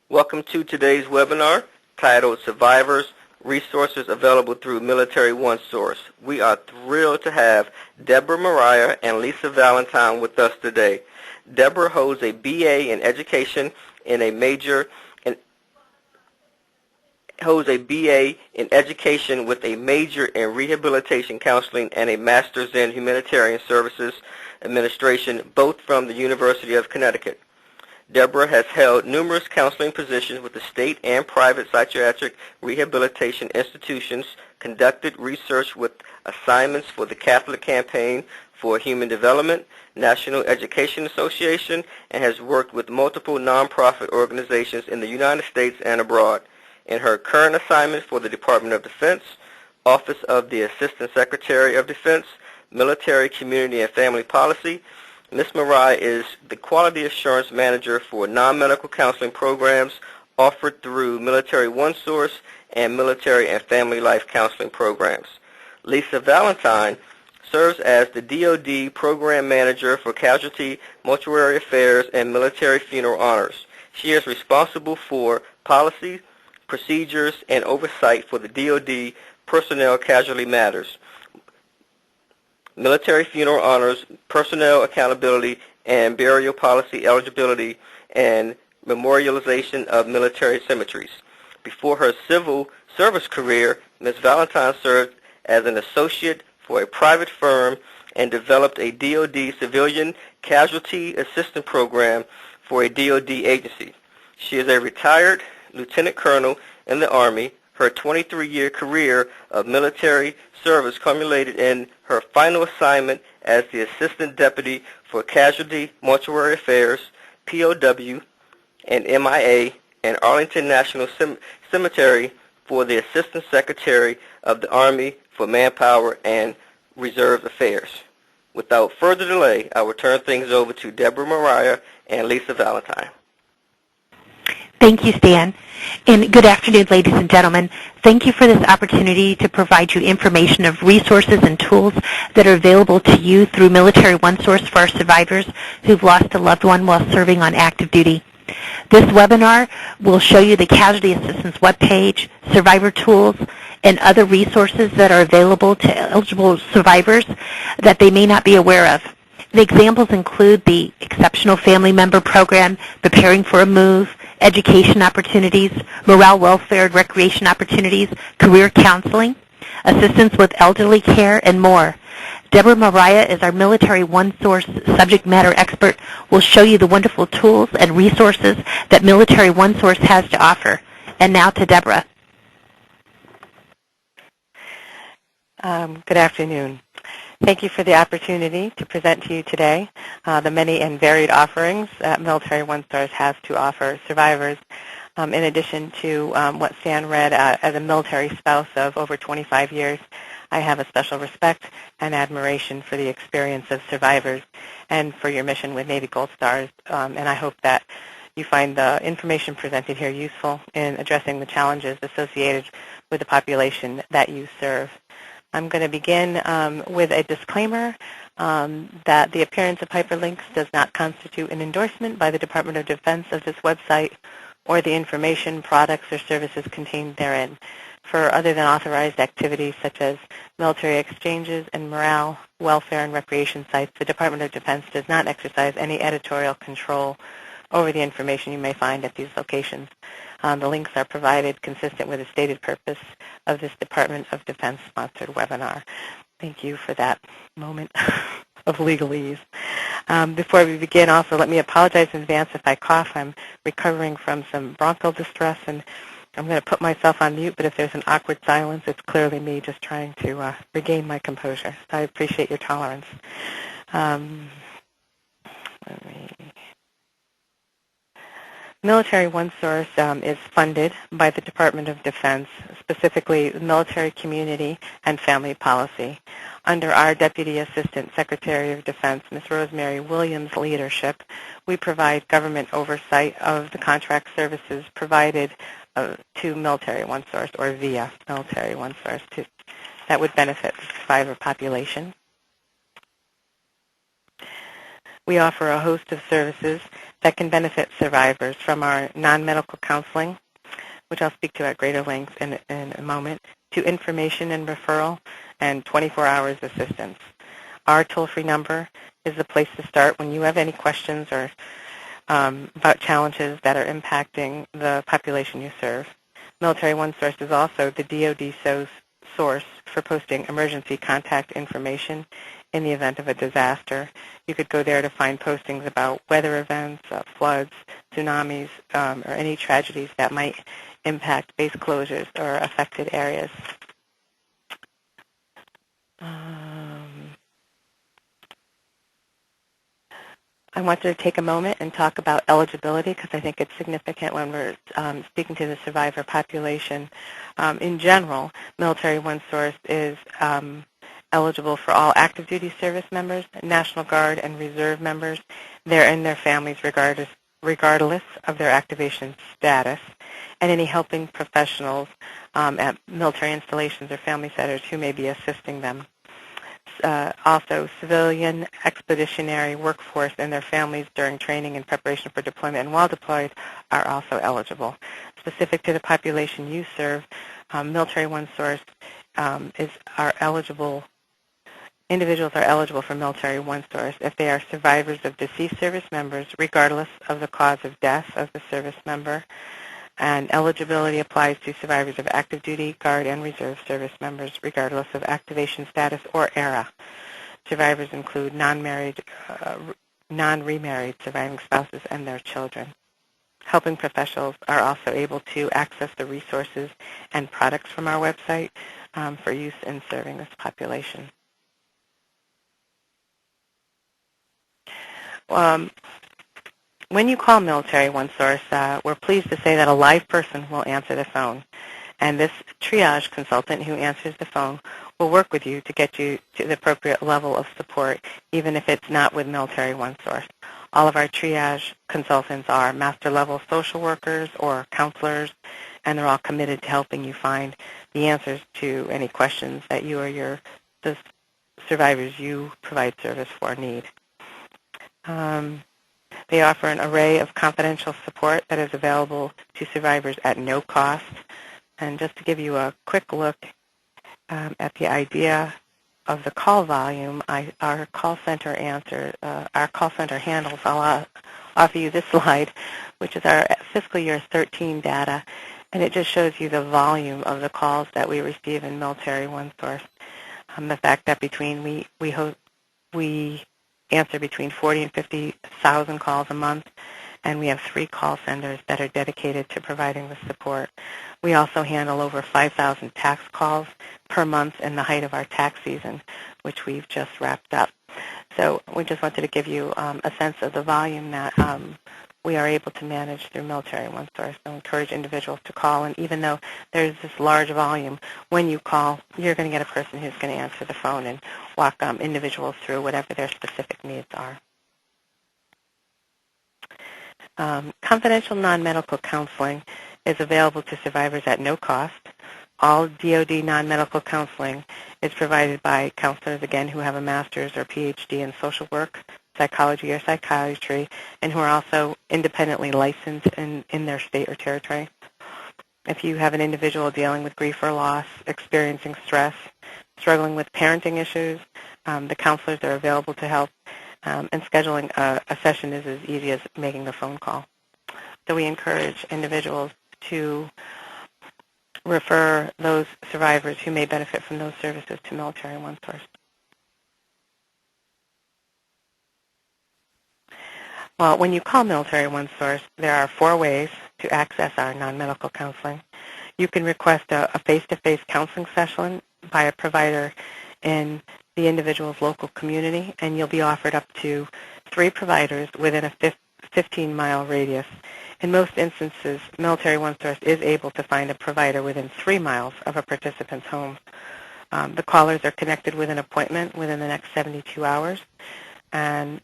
Welcome to today's webinar titled Survivors Resources Available Through Military OneSource. We are thrilled to have Deborah Mariah and Lisa Valentine with us today. Deborah holds a BA in Education and a major holds a BA in Education with a major in Rehabilitation Counseling and a Master's in Humanitarian Services Administration, both from the University of Connecticut. Deborah has held numerous counseling positions with the state and private psychiatric rehabilitation institutions, conducted research with assignments for the Catholic Campaign for Human Development, National Education Association, and has worked with multiple nonprofit organizations in the United States and abroad. In her current assignment for the Department of Defense, Office of the Assistant Secretary of Defense, Military, Community, and Family Policy, Ms. Mariah is the Quality Assurance Manager for non-medical counseling programs offered through Military OneSource and Military and Family Life Counseling programs. Lisa Valentine serves as the DoD Program Manager for Casualty, Mortuary Affairs, and Military Funeral Honors. She is responsible for policy, procedures, and oversight for the DoD personnel casualty matters, military funeral honors, personnel accountability, and burial policy eligibility, and memorialization of military cemeteries. Before her civil service career, Ms. Valentine served as an associate for a private firm and developed a DoD civilian casualty assistance program for a DoD agency. She is a retired lieutenant colonel in the Army. Her 23-year career of military service culminated in her final assignment as the Assistant Deputy for Casualty Mortuary Affairs, POW, and MIA, and Arlington National Cemetery for the Assistant Secretary of the Army for Manpower and Reserve Affairs. Without further delay, I will turn things over to Deborah Mariah and Lisa Valentine. Thank you, Stan. And good afternoon, ladies and gentlemen. Thank you for this opportunity to provide you information of resources and tools that are available to you through Military OneSource for our survivors who've lost a loved one while serving on active duty. This webinar will show you the Casualty Assistance webpage, survivor tools, and other resources that are available to eligible survivors that they may not be aware of. The examples include the Exceptional Family Member Program, Preparing for a Move, education opportunities, morale, welfare, and recreation opportunities, career counseling, assistance with elderly care, and more. Deborah Mariah is our Military OneSource subject matter expert. Will show you the wonderful tools and resources that Military OneSource has to offer. And now to Deborah. Good afternoon. Thank you for the opportunity to present to you today the many and varied offerings that Military OneSource has to offer survivors. In addition to what Stan read, as a military spouse of over 25 years, I have a special respect and admiration for the experience of survivors and for your mission with Navy Gold Stars, and I hope that you find the information presented here useful in addressing the challenges associated with the population that you serve. I'm going to begin with a disclaimer that the appearance of hyperlinks does not constitute an endorsement by the Department of Defense of this website or the information, products, or services contained therein. For other than authorized activities such as military exchanges and morale, welfare, and recreation sites, the Department of Defense does not exercise any editorial control over the information you may find at these locations. The links are provided consistent with the stated purpose of this Department of Defense-sponsored webinar. Thank you for that moment of legalese. Before we begin, also, let me apologize in advance if I cough. I'm recovering from some bronchial distress, and I'm going to put myself on mute, but if there's an awkward silence, it's clearly me just trying to regain my composure. So I appreciate your tolerance. Military OneSource is funded by the Department of Defense, specifically Military, Community, and Family Policy. Under our Deputy Assistant Secretary of Defense, Ms. Rosemary Williams' leadership, we provide government oversight of the contract services provided to Military OneSource or via Military OneSource that would benefit the survivor population. We offer a host of services that can benefit survivors, from our non-medical counseling, which I'll speak to at greater length in a moment, to information and referral, and 24 hours assistance. Our toll-free number is the place to start when you have any questions or about challenges that are impacting the population you serve. Military OneSource is also the DoD source for posting emergency contact information in the event of a disaster. You could go there to find postings about weather events, floods, tsunamis, or any tragedies that might impact base closures or affected areas. I wanted to take a moment and talk about eligibility because I think it's significant when we're speaking to the survivor population. In general, Military OneSource is eligible for all active duty service members, National Guard and Reserve members, their and their families regardless of their activation status, and any helping professionals at military installations or family centers who may be assisting them. Also, civilian expeditionary workforce and their families during training and preparation for deployment and while deployed are also eligible. Specific to the population you serve, Military OneSource individuals are eligible for Military OneSource if they are survivors of deceased service members, regardless of the cause of death of the service member. And eligibility applies to survivors of active duty, Guard, and Reserve service members, regardless of activation status or era. Survivors include non-remarried surviving spouses and their children. Helping professionals are also able to access the resources and products from our website for use in serving this population. When you call Military OneSource, we're pleased to say that a live person will answer the phone. And this triage consultant who answers the phone will work with you to get you to the appropriate level of support, even if it's not with Military OneSource. All of our triage consultants are master-level social workers or counselors, and they're all committed to helping you find the answers to any questions that you or the survivors you provide service for need. They offer an array of confidential support that is available to survivors at no cost. And just to give you a quick look at the idea of the call volume, our call center handles. I'll offer you this slide, which is our fiscal year 13 data, and it just shows you the volume of the calls that we receive in Military OneSource. The fact that we answer between 40 and 50,000 calls a month, and we have 3 call centers that are dedicated to providing the support. We also handle over 5,000 tax calls per month in the height of our tax season, which we've just wrapped up. So we just wanted to give you a sense of the volume that we are able to manage through Military OneSource. I encourage individuals to call, and even though there's this large volume, when you call, you're going to get a person who's going to answer the phone and walk individuals through whatever their specific needs are. Confidential non-medical counseling is available to survivors at no cost. All DoD non-medical counseling is provided by counselors, again, who have a master's or PhD in social work, psychology, or psychiatry, and who are also independently licensed in their state or territory. If you have an individual dealing with grief or loss, experiencing stress, struggling with parenting issues, the counselors are available to help, and scheduling a session is as easy as making the phone call. So we encourage individuals to refer those survivors who may benefit from those services to Military OneSource. Well, when you call Military OneSource, there are 4 ways to access our non-medical counseling. You can request a face-to-face counseling session by a provider in the individual's local community, and you'll be offered up to 3 providers within a 15-mile radius. In most instances, Military OneSource is able to find a provider within 3 miles of a participant's home. The callers are connected with an appointment within the next 72 hours, and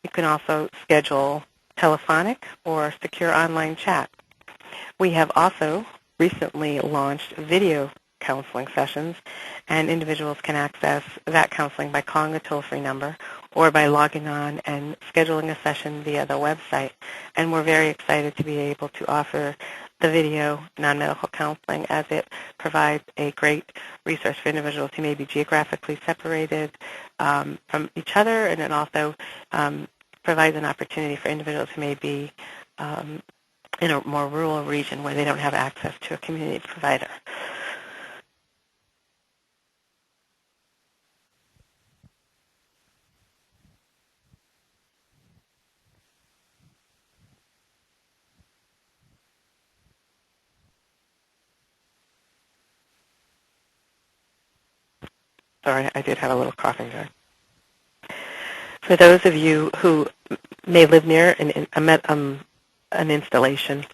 you can also schedule telephonic or secure online chat. We have also recently launched video counseling sessions, and individuals can access that counseling by calling the toll-free number or by logging on and scheduling a session via the website. And we're very excited to be able to offer the video non-medical counseling, as it provides a great resource for individuals who may be geographically separated from each other, and it also provides an opportunity for individuals who may be in a more rural region where they don't have access to a community provider. Sorry, I did have a little coughing there. For those of you who may live near an installation,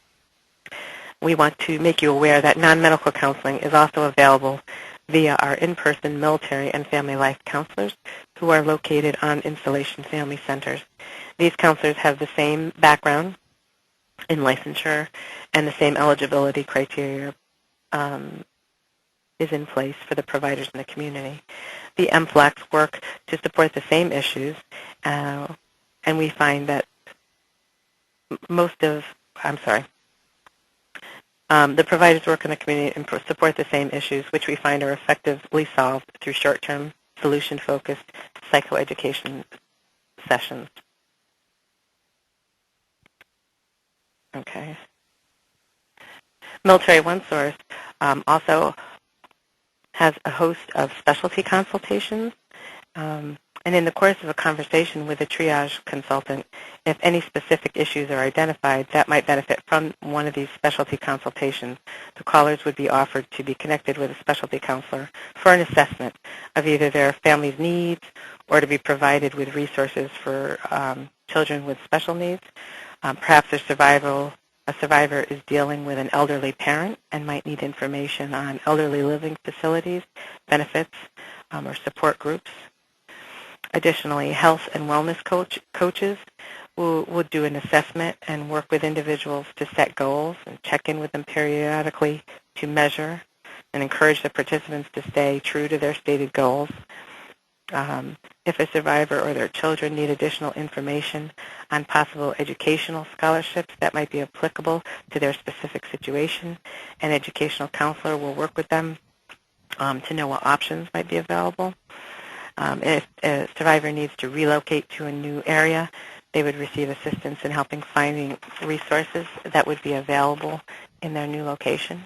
we want to make you aware that non-medical counseling is also available via our in-person military and family life counselors who are located on installation family centers. These counselors have the same background in licensure, and the same eligibility criteria is in place for the providers in the community. The MFLACs work to support the same issues, and we find that the providers work in the community and support the same issues, which we find are effectively solved through short-term, solution-focused psychoeducation sessions. Okay. Military OneSource also has a host of specialty consultations, and in the course of a conversation with a triage consultant, if any specific issues are identified that might benefit from one of these specialty consultations, the callers would be offered to be connected with a specialty counselor for an assessment of either their family's needs or to be provided with resources for children with special needs. Perhaps a survivor is dealing with an elderly parent and might need information on elderly living facilities, benefits, or support groups. Additionally, health and wellness coaches would do an assessment and work with individuals to set goals and check in with them periodically to measure and encourage the participants to stay true to their stated goals. If a survivor or their children need additional information on possible educational scholarships that might be applicable to their specific situation, an educational counselor will work with them to know what options might be available. If a survivor needs to relocate to a new area, they would receive assistance in helping finding resources that would be available in their new location.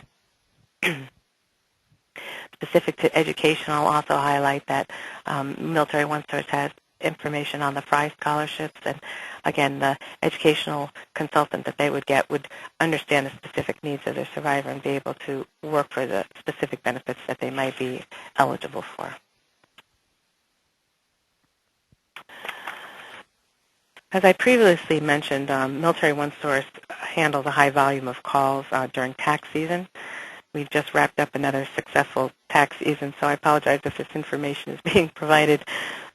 Specific to education, I'll also highlight that Military OneSource has information on the FRI scholarships, and again, the educational consultant that they would get would understand the specific needs of their survivor and be able to work for the specific benefits that they might be eligible for. As I previously mentioned, Military OneSource handles a high volume of calls during tax season. We've just wrapped up another successful tax season, so I apologize if this information is being provided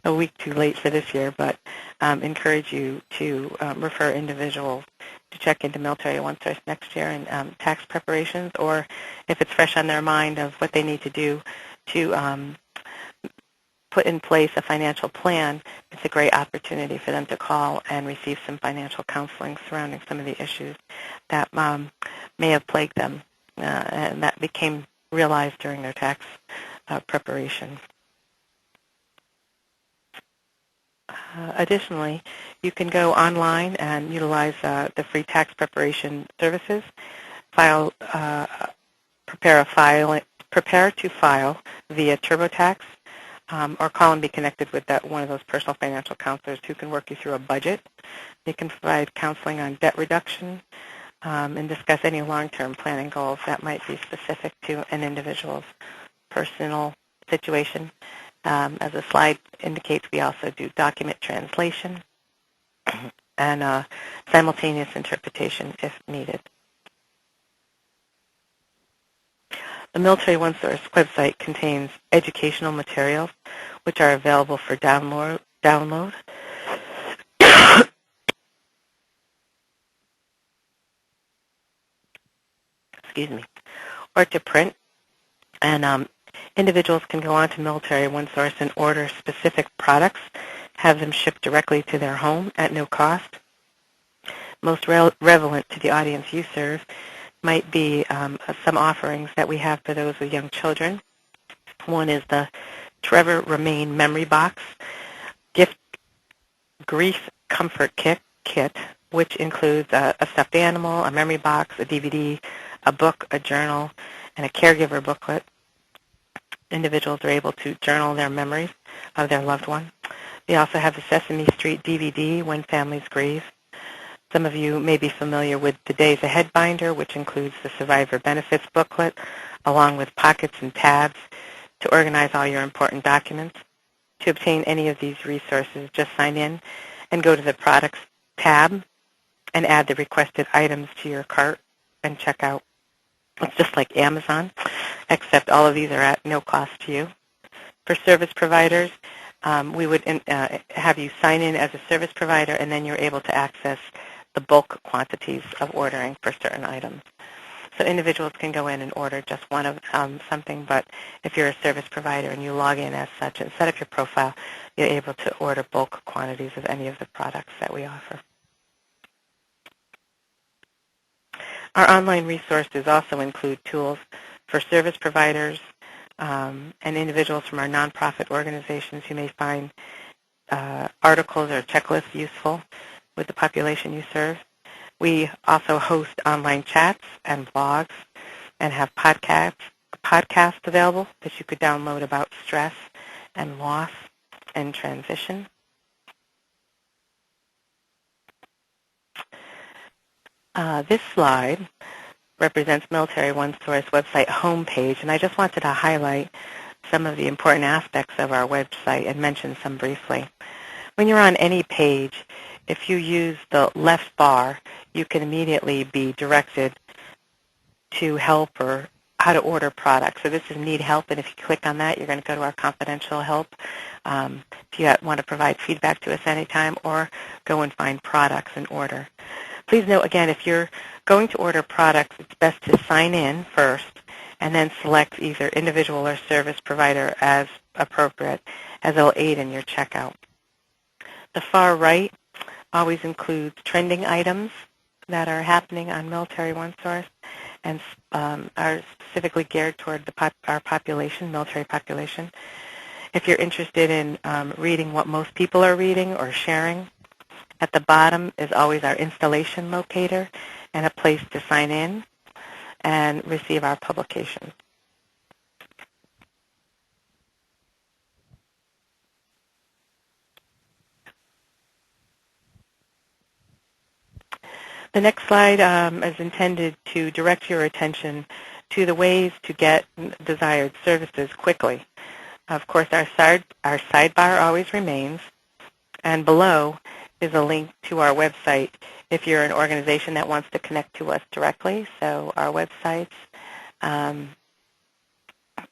a week too late for this year, but encourage you to refer individuals to check into Military OneSource next year in tax preparations, or if it's fresh on their mind of what they need to do to put in place a financial plan, it's a great opportunity for them to call and receive some financial counseling surrounding some of the issues that may have plagued them and that became realized during their tax preparation. Additionally, you can go online and utilize the free tax preparation services. Prepare to file via TurboTax, or call and be connected with one of those personal financial counselors who can work you through a budget. They can provide counseling on debt reduction and discuss any long-term planning goals that might be specific to an individual's personal situation. As the slide indicates, we also do document translation and simultaneous interpretation if needed. The Military OneSource website contains educational materials which are available for download excuse me, or to print And individuals can go on to Military OneSource and order specific products, have them shipped directly to their home at no cost. Most relevant to the audience you serve might be some offerings that we have for those with young children. One is the Trevor Remain Memory Box Gift Grief Comfort Kit, which includes a stuffed animal, a memory box, a DVD, a book, a journal, and a caregiver booklet. Individuals are able to journal their memories of their loved one. We also have the Sesame Street DVD, When Families Grieve. Some of you may be familiar with the Days Ahead binder, which includes the Survivor Benefits booklet, along with pockets and tabs to organize all your important documents. To obtain any of these resources, just sign in and go to the Products tab and add the requested items to your cart and check out. It's just like Amazon, except all of these are at no cost to you. For service providers, we would have you sign in as a service provider, and then you're able to access the bulk quantities of ordering for certain items. So individuals can go in and order just one of something, but if you're a service provider and you log in as such and set up your profile, you're able to order bulk quantities of any of the products that we offer. Our online resources also include tools for service providers and individuals from our nonprofit organizations who may find articles or checklists useful with the population you serve. We also host online chats and blogs and have podcasts available that you could download about stress and loss and transition. This slide represents Military OneSource website homepage, and I just wanted to highlight some of the important aspects of our website and mention some briefly. When you're on any page, if you use the left bar, you can immediately be directed to help or how to order products. So this is Need Help, and if you click on that, you're going to go to our confidential help if you want to provide feedback to us anytime, or go and find products and order. Please note, again, if you're going to order products, it's best to sign in first and then select either individual or service provider as appropriate, as it'll aid in your checkout. The far right always includes trending items that are happening on Military OneSource and are specifically geared toward our population, military population. If you're interested in reading what most people are reading or sharing, at the bottom is always our installation locator and a place to sign in and receive our publications. The next slide is intended to direct your attention to the ways to get desired services quickly. Of course, our sidebar always remains, and below is a link to our website if you're an organization that wants to connect to us directly. So our websites,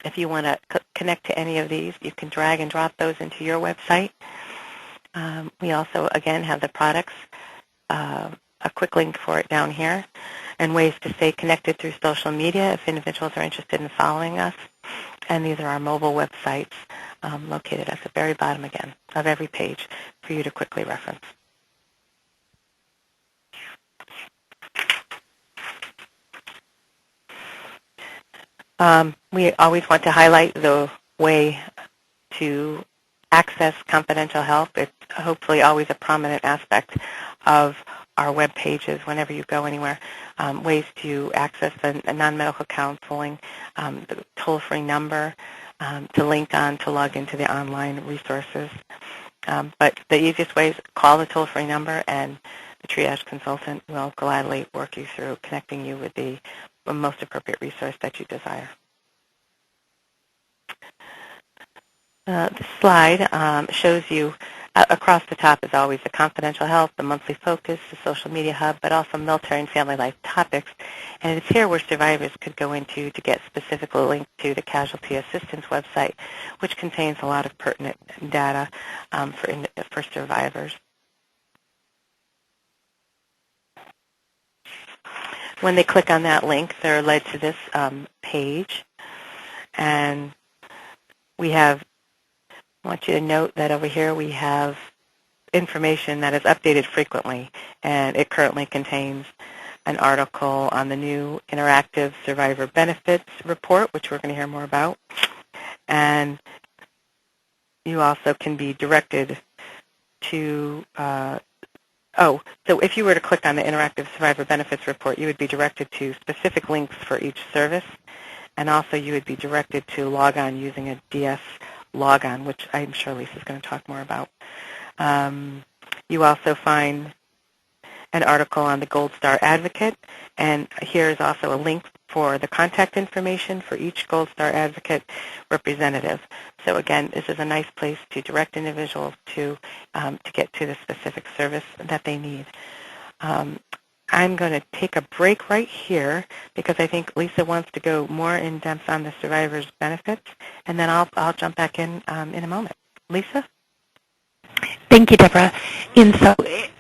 if you want to connect to any of these, you can drag and drop those into your website. We also, again, have the products, a quick link for it down here, and ways to stay connected through social media if individuals are interested in following us. And these are our mobile websites located at the very bottom, again, of every page for you to quickly reference. We always want to highlight the way to access confidential help. It's hopefully always a prominent aspect of our web pages whenever you go anywhere. Ways to access the non-medical counseling, the toll-free number, to link on to log into the online resources. But the easiest way is call the toll-free number, and the triage consultant will gladly work you through connecting you with the most appropriate resource that you desire. This slide shows you across the top is always the confidential help, the monthly focus, the social media hub, but also military and family life topics. And it's here where survivors could go into to get specifically linked to the Casualty Assistance website, which contains a lot of pertinent data for survivors. When they click on that link, they're led to this page. And I want you to note that over here we have information that is updated frequently, and it currently contains an article on the new Interactive Survivor Benefits Report, which we're going to hear more about. And you also can be directed to, so if you were to click on the Interactive Survivor Benefits Report, you would be directed to specific links for each service, and also you would be directed to log on using a DS logon, which I'm sure Lisa's going to talk more about. You also find an article on the Gold Star Advocate, and here is also a link for the contact information for each Gold Star Advocate representative. So again, this is a nice place to direct individuals to get to the specific service that they need. I'm going to take a break right here because I think Lisa wants to go more in depth on the survivors' benefits, and then I'll jump back in a moment. Lisa? Thank you, Deborah. And so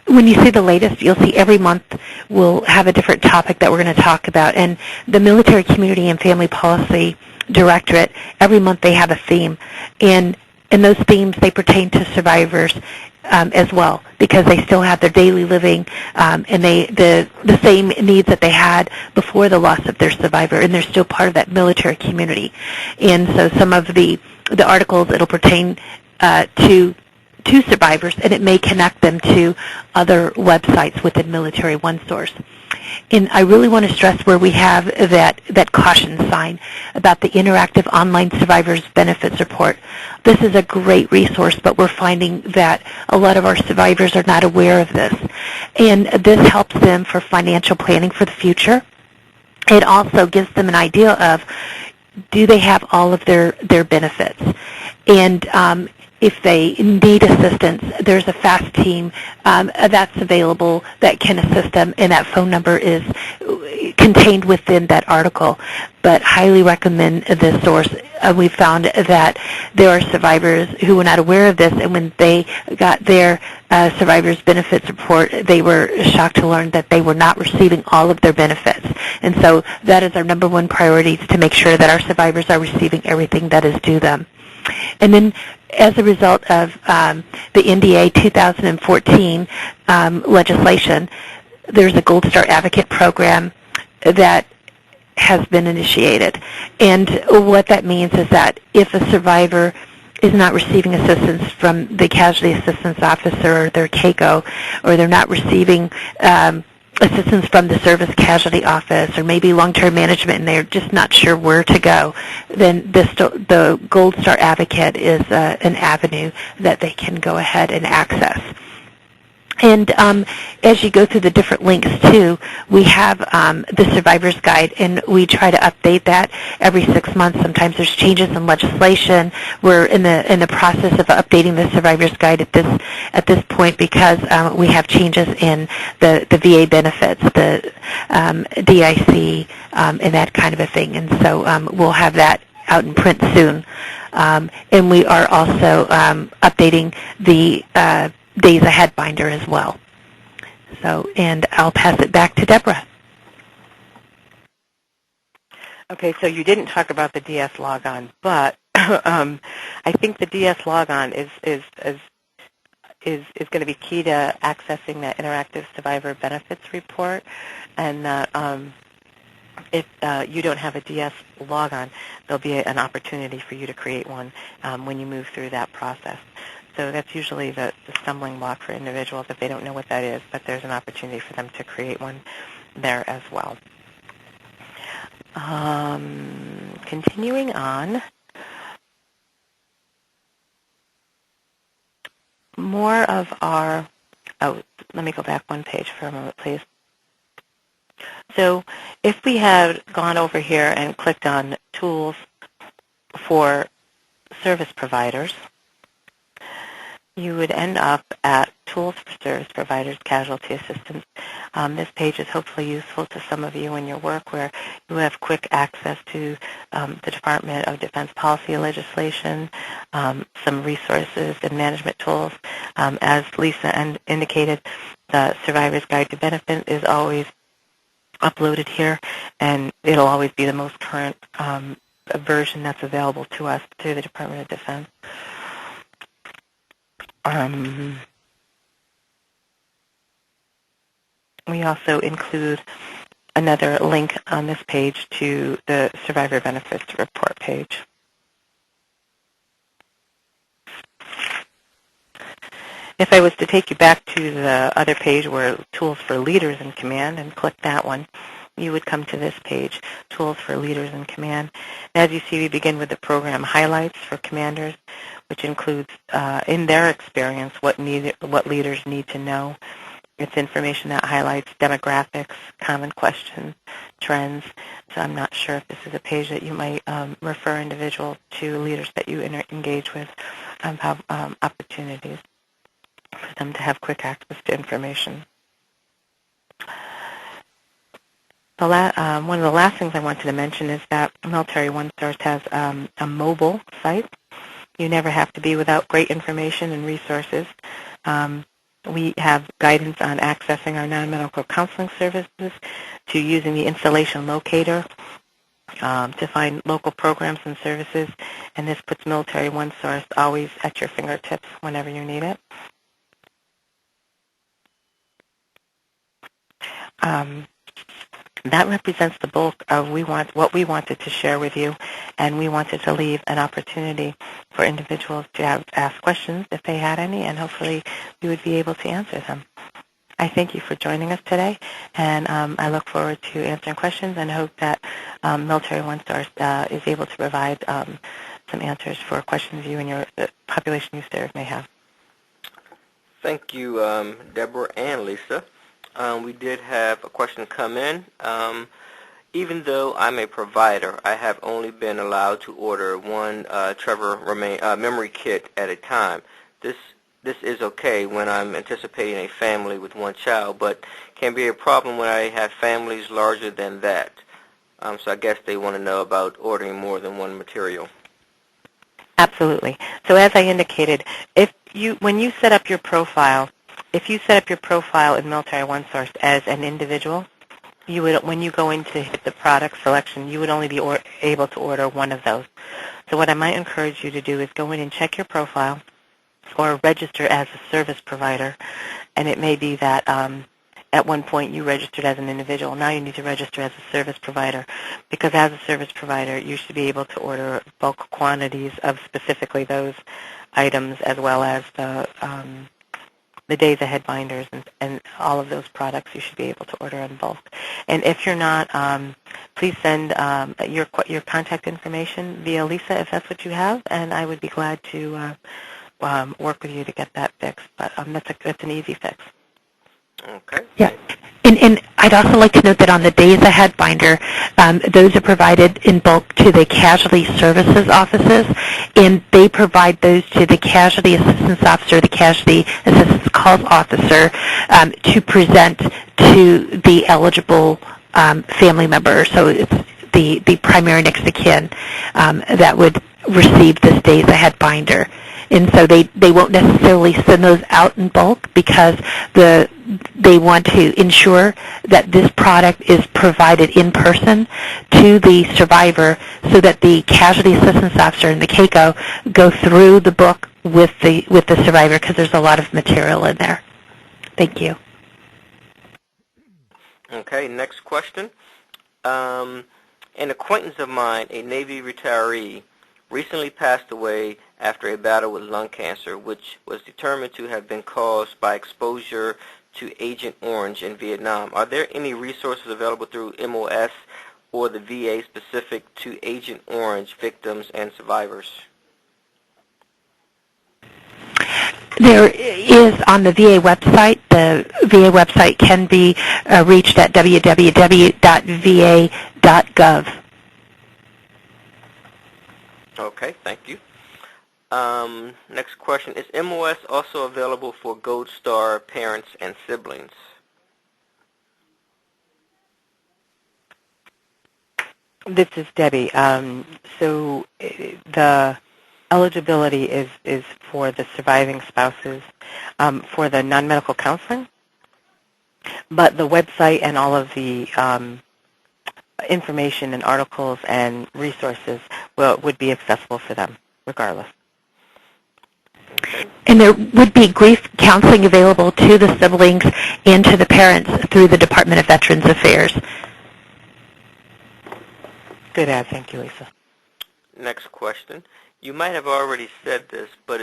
when you see the latest, you'll see every month we'll have a different topic that we're going to talk about. And the Military Community and Family Policy Directorate, every month they have a theme. And in those themes, they pertain to survivors as well, because they still have their daily living and the same needs that they had before the loss of their survivor, and they're still part of that military community. And so some of the articles, it'll pertain to survivors, and it may connect them to other websites within Military OneSource. And I really want to stress where we have that caution sign about the Interactive Online Survivors Benefits Report. This is a great resource, but we're finding that a lot of our survivors are not aware of this. And this helps them for financial planning for the future. It also gives them an idea of, do they have all of their benefits? And if they need assistance, there's a FAST team that's available that can assist them, and that phone number is contained within that article. But highly recommend this source. We found that there are survivors who were not aware of this, and when they got their survivors' benefits report, they were shocked to learn that they were not receiving all of their benefits. And so that is our number one priority, to make sure that our survivors are receiving everything that is due them. And then as a result of the NDA 2014 legislation, there's a Gold Star Advocate program that has been initiated. And what that means is that if a survivor is not receiving assistance from the Casualty Assistance Officer or their CACO, or they're not receiving assistance from the Service Casualty Office, or maybe long-term management, and they're just not sure where to go, then the Gold Star Advocate is an avenue that they can go ahead and access. And as you go through the different links, too, we have the Survivor's Guide, and we try to update that every 6 months. Sometimes there's changes in legislation. We're in the process of updating the Survivor's Guide at this point, because we have changes in the VA benefits, the DIC, and that kind of a thing. And so we'll have that out in print soon. And we are also updating the Days Ahead binder as well. So, and I'll pass it back to Deborah. Okay, so you didn't talk about the DS logon, but I think the DS logon is going to be key to accessing that Interactive Survivor Benefits Report, and that if you don't have a DS logon, there'll be an opportunity for you to create one when you move through that process. So that's usually the stumbling block for individuals if they don't know what that is, but there's an opportunity for them to create one there as well. Continuing on, more of our, let me go back one page for a moment, please. So if we had gone over here and clicked on Tools for Service Providers, you would end up at Tools for Service Providers, Casualty Assistance. This page is hopefully useful to some of you in your work, where you have quick access to the Department of Defense policy and legislation, some resources and management tools. As Lisa indicated, the Survivor's Guide to Benefit is always uploaded here, and it'll always be the most current a version that's available to us through the Department of Defense. We also include another link on this page to the Survivor Benefits Report page. If I was to take you back to the other page where Tools for Leaders in Command and click that one, you would come to this page, Tools for Leaders in Command. And as you see, we begin with the program highlights for commanders, which includes, in their experience, what leaders need to know. It's information that highlights demographics, common questions, trends. So I'm not sure if this is a page that you might refer individuals to leaders that you engage with, have opportunities for them to have quick access to information. One of the last things I wanted to mention is that Military OneSource has a mobile site. You never have to be without great information and resources. We have guidance on accessing our non-medical counseling services, to using the installation locator to find local programs and services, and this puts Military OneSource always at your fingertips whenever you need it. That represents the bulk of what we wanted to share with you, and we wanted to leave an opportunity for individuals to ask questions if they had any, and hopefully we would be able to answer them. I thank you for joining us today, and I look forward to answering questions and hope that Military OneSource is able to provide some answers for questions you and the population you serve may have. Thank you, Deborah and Lisa. We did have a question come in. Even though I'm a provider, I have only been allowed to order one Trevor memory kit at a time. This is okay when I'm anticipating a family with one child, but can be a problem when I have families larger than that. So I guess they want to know about ordering more than one material. Absolutely. So as I indicated, when you set up your profile, if you set up your profile in Military OneSource as an individual, you would, when you go in to hit the product selection, you would only be able to order one of those. So what I might encourage you to do is go in and check your profile or register as a service provider. And it may be that at one point you registered as an individual. Now you need to register as a service provider, because as a service provider you should be able to order bulk quantities of specifically those items, as well as the days ahead binders and all of those products you should be able to order in bulk. And if you're not, please send your contact information via Lisa if that's what you have, and I would be glad to work with you to get that fixed. But that's an easy fix. Okay. Yeah. And I'd also like to note that on the days ahead binder, those are provided in bulk to the Casualty Services offices, and they provide those to the Casualty Assistance Officer, the Casualty Assistance Calls Officer, to present to the eligible family member. So it's the primary next of kin that would receive this days ahead binder. And so they won't necessarily send those out in bulk, because they want to ensure that this product is provided in person to the survivor, so that the Casualty Assistance Officer and the CACO go through the book with the survivor, because there's a lot of material in there. Thank you. Okay, next question. An acquaintance of mine, a Navy retiree, recently passed away after a battle with lung cancer, which was determined to have been caused by exposure to Agent Orange in Vietnam. Are there any resources available through MOS or the VA specific to Agent Orange victims and survivors? There is on the VA website. The VA website can be reached at www.va.gov. Okay, thank you. Next question. Is MOS also available for Gold Star parents and siblings? This is Debbie. So the eligibility is for the surviving spouses for the non-medical counseling, but the website and all of the information and articles and resources would be accessible for them regardless. And there would be grief counseling available to the siblings and to the parents through the Department of Veterans Affairs. Good ad. Thank you, Lisa. Next question. You might have already said this, but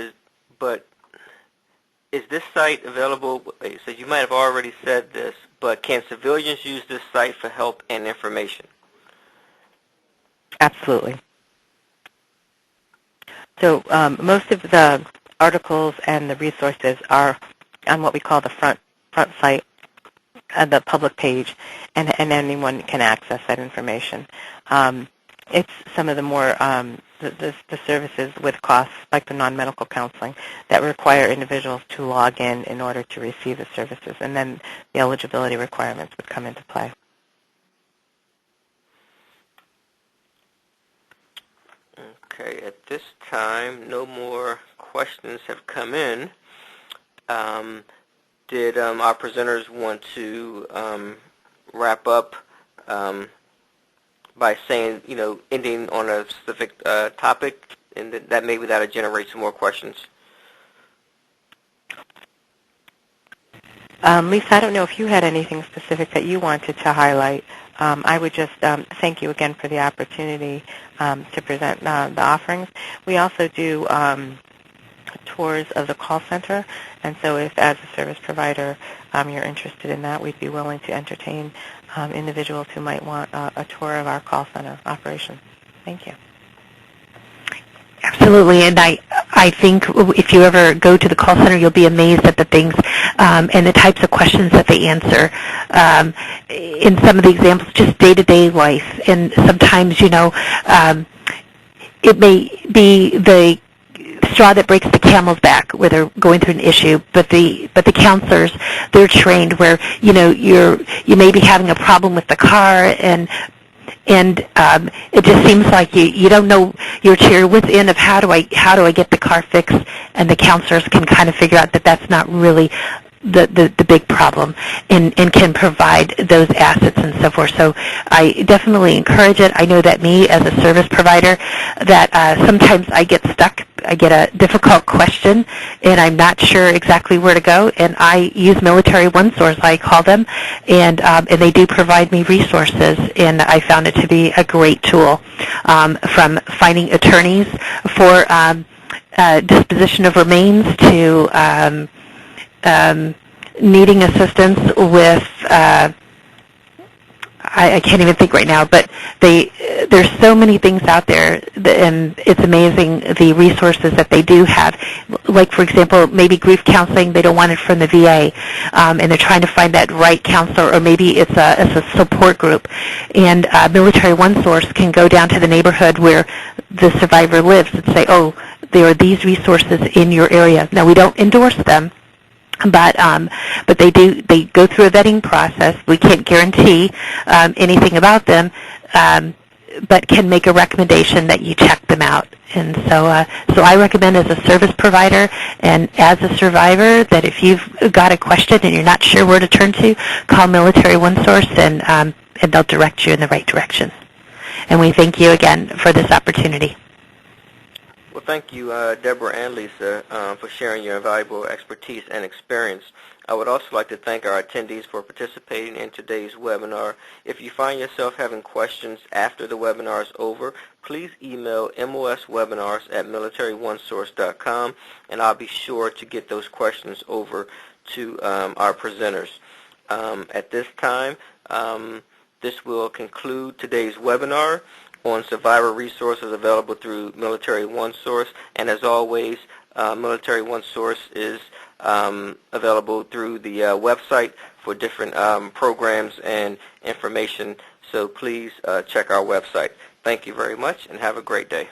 is this site available? It says you might have already said this, but can civilians use this site for help and information? Absolutely. So most of the articles and the resources are on what we call the front site, the public page, and anyone can access that information. It's some of the more the services with costs, like the non-medical counseling, that require individuals to log in order to receive the services, and then the eligibility requirements would come into play. Okay, at this time, no more questions have come in. Did our presenters want to wrap up by saying, ending on a specific topic, and that maybe that'll generate some more questions? Lisa, I don't know if you had anything specific that you wanted to highlight. I would just thank you again for the opportunity to present the offerings. We also do tours of the call center, and so if as a service provider you're interested in that, we'd be willing to entertain individuals who might want a tour of our call center operations. Thank you. Absolutely, and I think if you ever go to the call center, you'll be amazed at the things and the types of questions that they answer. In some of the examples, just day-to-day life, and sometimes, it may be the straw that breaks the camel's back where they're going through an issue, but the counselors, they're trained where you may be having a problem with the car, and it just seems like you don't know you're within of how do I get the car fixed, and the counselors can kind of figure out that that's not really the big problem, and can provide those assets and so forth. So I definitely encourage it. I know that me as a service provider, that sometimes I get stuck. I get a difficult question, and I'm not sure exactly where to go, and I use Military OneSource, I call them, and they do provide me resources, and I found it to be a great tool, from finding attorneys for disposition of remains to needing assistance with, I can't even think right now, but there's so many things out there, and it's amazing the resources that they do have. Like, for example, maybe grief counseling, they don't want it from the VA, and they're trying to find that right counselor, or maybe it's a support group. And Military OneSource can go down to the neighborhood where the survivor lives and say, oh, there are these resources in your area. Now, we don't endorse them, but they go through a vetting process. We can't guarantee anything about them, but can make a recommendation that you check them out. And so I recommend, as a service provider and as a survivor, that if you've got a question and you're not sure where to turn to, call Military OneSource, and they'll direct you in the right direction. And we thank you again for this opportunity. Well, thank you, Deborah and Lisa, for sharing your valuable expertise and experience. I would also like to thank our attendees for participating in today's webinar. If you find yourself having questions after the webinar is over, please email moswebinars@militaryonesource.com, and I'll be sure to get those questions over to our presenters. At this time, this will conclude today's webinar on survivor resources available through Military OneSource, and as always, Military OneSource is available through the website for different programs and information, so please check our website. Thank you very much, and have a great day.